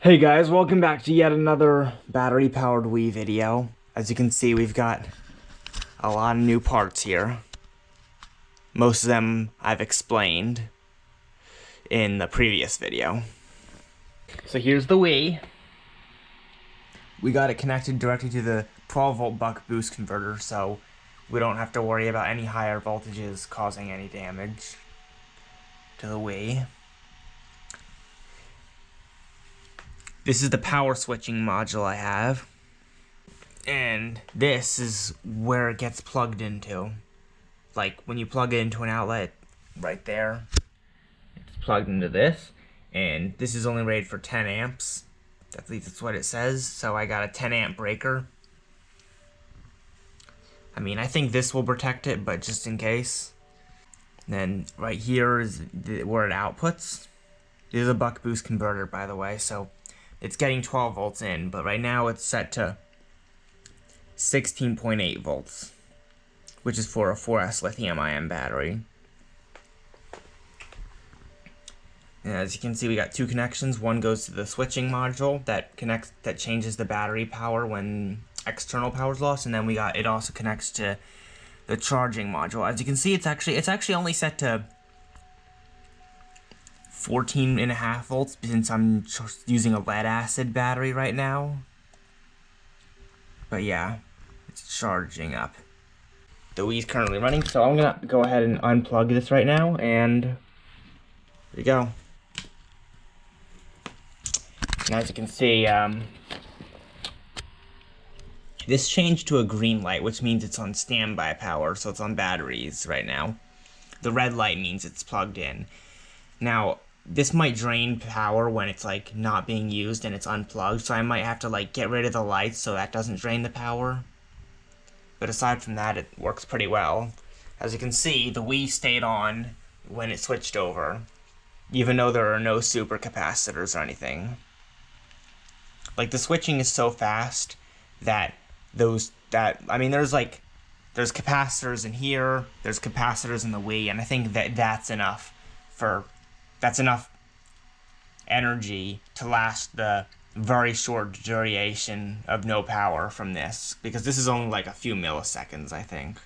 Hey guys, welcome back to yet another battery-powered Wii video. As you can see, we've got a lot of new parts here. Most of them I've explained in the previous video. So here's the Wii. We got it connected directly to the 12-volt buck boost converter, so we don't have to worry about any higher voltages causing any damage to the Wii. This is the power switching module I have. And this is where it gets plugged into. Like when you plug it into an outlet right there, it's plugged into this. And this is only rated for 10 amps. At least that's what it says. So I got a 10 amp breaker. I mean, I think this will protect it, but just in case. And then right here is where it outputs. This is a buck boost converter, by the way, so it's getting 12 volts in, but right now it's set to 16.8 volts, which is for a 4S lithium-ion battery. And as you can see, we got two connections. One goes to the switching module that changes the battery power when external power is lost, and then it also connects to the charging module. As you can see, it's actually only set to 14.5 volts since I'm using a lead acid battery right now. But yeah, it's charging up. The Wii's currently running, so I'm gonna go ahead and unplug this right now, and there you go. And as you can see, this changed to a green light, which means it's on standby power, so it's on batteries right now. The red light means it's plugged in. Now, this might drain power when it's like not being used and it's unplugged, so I might have to like get rid of the lights so that doesn't drain the power. But aside from that, it works pretty well. As you can see, the Wii stayed on when it switched over, even though there are no super capacitors or anything. Like, the switching is so fast that there's capacitors in here, there's capacitors in the Wii, and I think that's enough energy to last the very short duration of no power from this, because this is only like a few milliseconds, I think.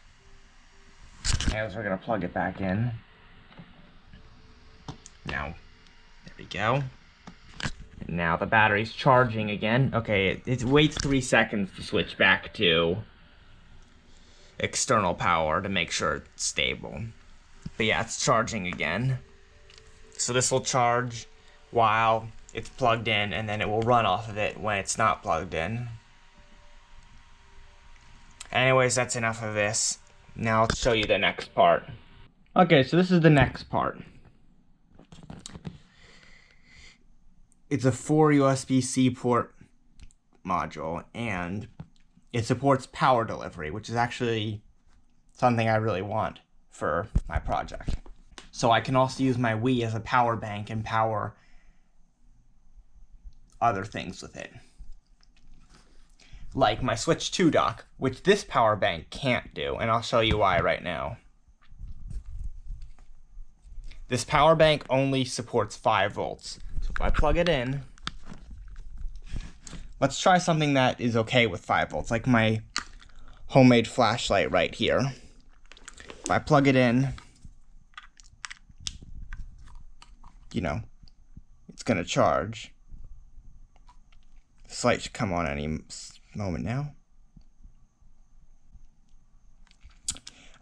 And we're gonna plug it back in. Now, there we go. Now the battery's charging again. Okay, it waits 3 seconds to switch back to external power to make sure it's stable. But yeah, it's charging again. So this will charge while it's plugged in, and then it will run off of it when it's not plugged in. Anyways, that's enough of this. Now I'll show you the next part. Okay, so this is the next part. It's a 4 USB-C port module, and it supports power delivery, which is actually something I really want for my project. So I can also use my Wii as a power bank and power other things with it. Like my Switch 2 dock, which this power bank can't do, and I'll show you why right now. This power bank only supports 5 volts. So if I plug it in, let's try something that is okay with 5 volts, like my homemade flashlight right here. If I plug it in, you know, it's gonna charge. This light should come on any moment now.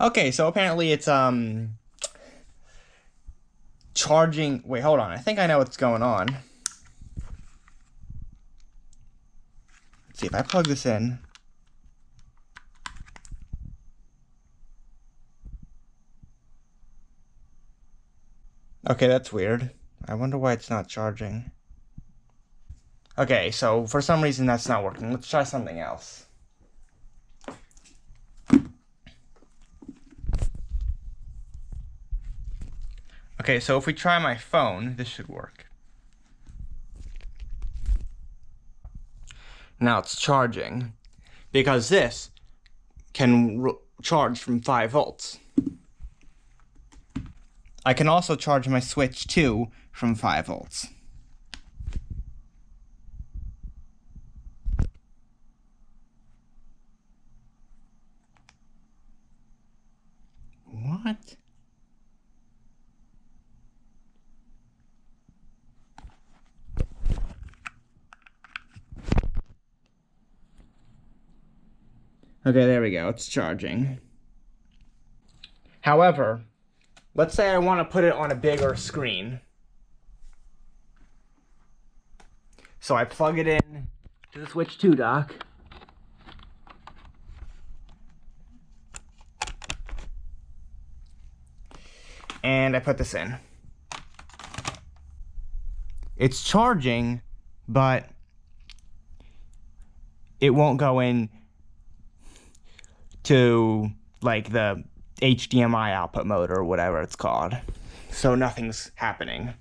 Okay, so apparently it's charging. Wait, hold on. I think I know what's going on. Let's see if I plug this in. Okay, that's weird. I wonder why it's not charging. Okay, so for some reason that's not working. Let's try something else. Okay, so if we try my phone, this should work. Now it's charging, because this can charge from 5 volts. I can also charge my Switch 2 from 5 volts. What? Okay, there we go. It's charging. However, let's say I want to put it on a bigger screen. So I plug it in to the Switch 2 dock. And I put this in. It's charging, but it won't go in to like the HDMI output mode or whatever it's called. So nothing's happening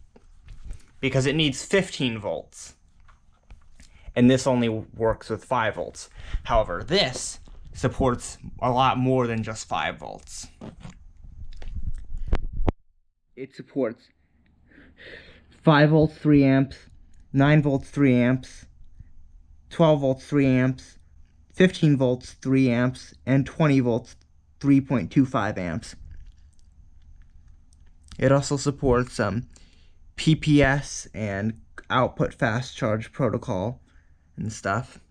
because it needs 15 volts. And this only works with 5 volts. However, this supports a lot more than just 5 volts. It supports 5 volts, 3 amps, 9 volts, 3 amps, 12 volts, 3 amps, 15 volts, 3 amps, and 20 volts, 3.25 amps. It also supports PPS and output fast charge protocol and stuff.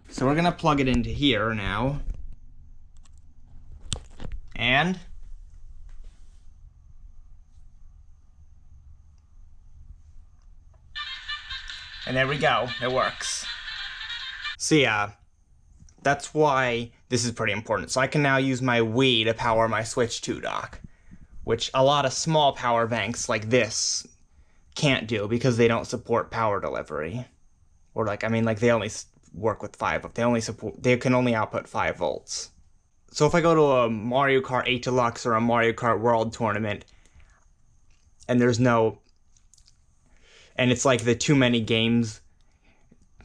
So we're gonna plug it into here now. And there we go, it works. So yeah, that's why this is pretty important. So I can now use my Wii to power my Switch 2 dock, which a lot of small power banks like this can't do because they don't support power delivery. Or like, I mean, like they only work with 5, they can only output 5 volts. So if I go to a Mario Kart 8 Deluxe or a Mario Kart World Tournament, and there's no, and it's like the too many games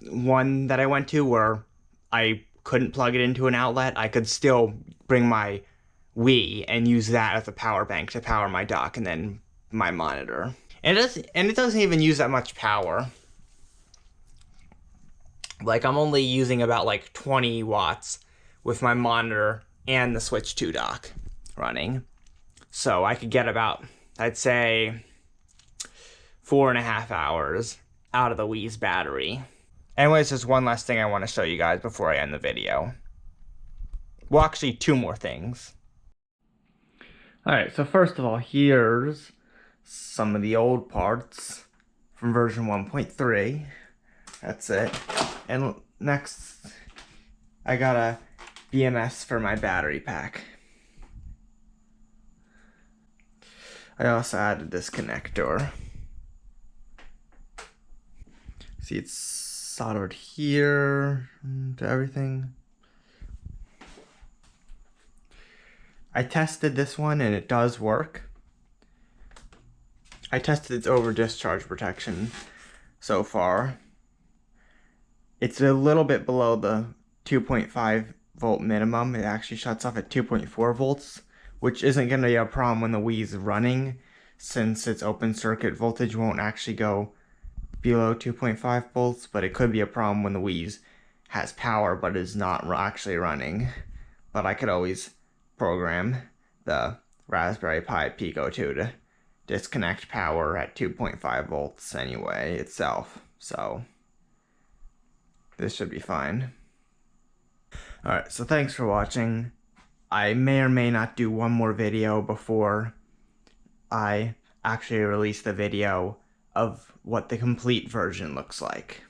one that I went to where I couldn't plug it into an outlet, I could still bring my Wii and use that as a power bank to power my dock and then my monitor. And it doesn't even use that much power. Like I'm only using about like 20 watts with my monitor and the Switch 2 dock running. So I could get about, I'd say, 4.5 hours out of the Wii's battery. Anyways, there's one last thing I want to show you guys before I end the video. Well, actually, 2 more things. Alright, so first of all, here's some of the old parts from version 1.3. That's it. And next, I got a BMS for my battery pack. I also added this connector. See, it's soldered here to everything. I tested this one and it does work. I tested its over discharge protection so far. It's a little bit below the 2.5 volt minimum. It actually shuts off at 2.4 volts, which isn't going to be a problem when the Wii's running, since its open circuit voltage won't actually go below 2.5 volts, but it could be a problem when the Wii has power but is not actually running. But I could always program the Raspberry Pi Pico 2 to disconnect power at 2.5 volts anyway itself, so this should be fine. Alright, so thanks for watching. I may or may not do one more video before I actually release the video of what the complete version looks like.